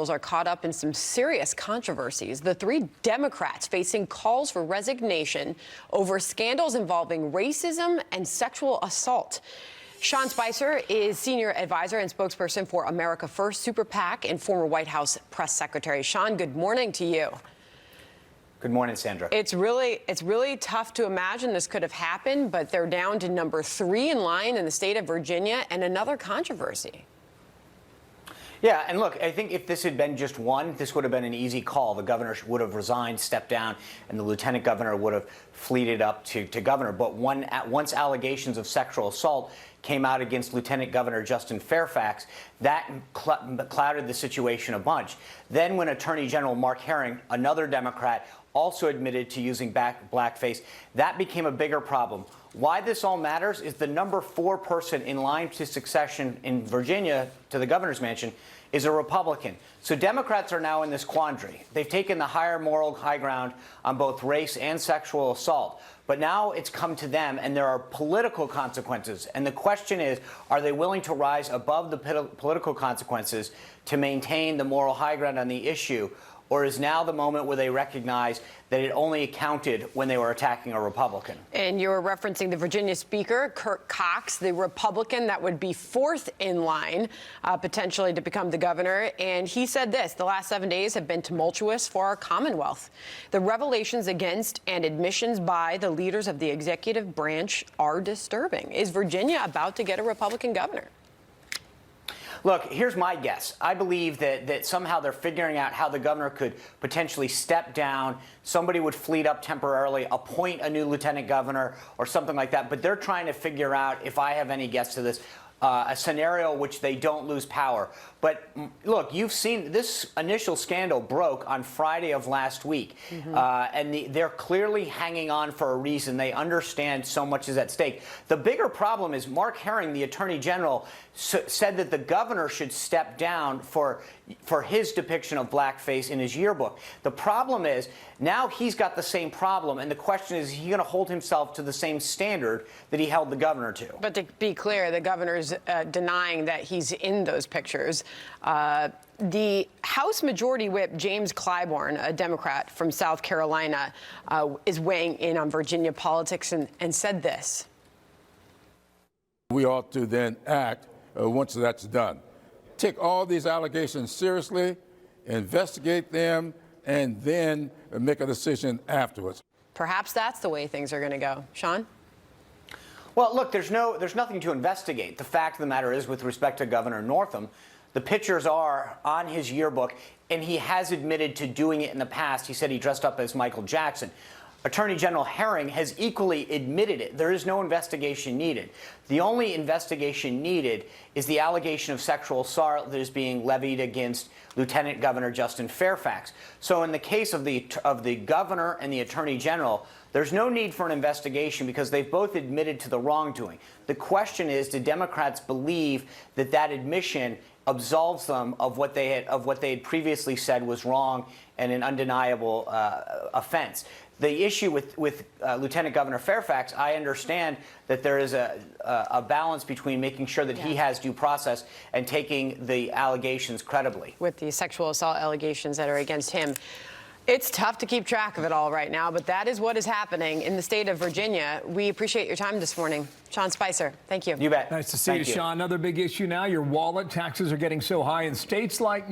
officials are caught up in some serious controversies. The three Democrats facing calls for resignation over scandals involving racism and sexual assault. Sean Spicer is senior advisor and spokesperson for America First Super PAC and former White House press secretary. Sean, good morning to you. Good morning, Sandra. It's really tough to imagine this could have happened, but they're down to number 3 in line in the state of Virginia, and another controversy. Yeah, and look, I think if this had been just one, this would have been an easy call. The governor would have resigned, stepped down, and the lieutenant governor would have fleeted up to governor. But once allegations of sexual assault came out against Lieutenant Governor Justin Fairfax, that clouded the situation a bunch. Then when Attorney General Mark Herring, another Democrat, also admitted to using blackface, that became a bigger problem. Why this all matters is the number 4 person in line to succession in Virginia to the governor's mansion is a Republican. So Democrats are now in this quandary. They've taken the higher moral high ground on both race and sexual assault. But now it's come to them, and there are political consequences. And the question is, are they willing to rise above the political consequences to maintain the moral high ground on the issue? Or is now the moment where they recognize that it only counted when they were attacking a Republican? And you're referencing the Virginia Speaker, Kirk Cox, the Republican that would be 4th in line, potentially to become the governor. And he said this: the last 7 days have been tumultuous for our Commonwealth. The revelations against and admissions by the leaders of the executive branch are disturbing. Is Virginia about to get a Republican governor? Look, here's my guess. I believe that somehow they're figuring out how the governor could potentially step down. Somebody would fleet up temporarily, appoint a new lieutenant governor or something like that. But they're trying to figure out, if I have any guess to this, a scenario which they don't lose power. But look, you've seen this initial scandal broke on Friday of last week. And they're clearly hanging on for a reason. They understand so much is at stake. The bigger problem is Mark Herring, the attorney general, said that the governor should step down for his depiction of blackface in his yearbook. The problem is now he's got the same problem. And the question is he going to hold himself to the same standard that he held the governor to? But to be clear, the governor's denying that he's in those pictures. The House Majority Whip, James Clyburn, a Democrat from South Carolina, is weighing in on Virginia politics and said this. We ought to then act once that's done. Take all these allegations seriously, investigate them, and then make a decision afterwards. Perhaps that's the way things are going to go. Sean? Well, look, there's nothing to investigate. The fact of the matter is, with respect to Governor Northam, the pictures are on his yearbook, and he has admitted to doing it in the past. He said he dressed up as Michael Jackson. Attorney General Herring has equally admitted it. There is no investigation needed. The only investigation needed is the allegation of sexual assault that is being levied against Lieutenant Governor Justin Fairfax. So in the case of the governor and the attorney general, there's no need for an investigation because they've both admitted to the wrongdoing. The question is, do Democrats believe that that admission absolves them of what they had previously said was wrong and an undeniable offense? The issue with Lieutenant Governor Fairfax, I understand that there is a balance between making sure that he has due process and taking the allegations credibly. With the sexual assault allegations that are against him. It's tough to keep track of it all right now, but that is what is happening in the state of Virginia. We appreciate your time this morning. Sean Spicer, thank you. You bet. Nice to see you, Sean. Another big issue now, your wallet. Taxes are getting so high in states like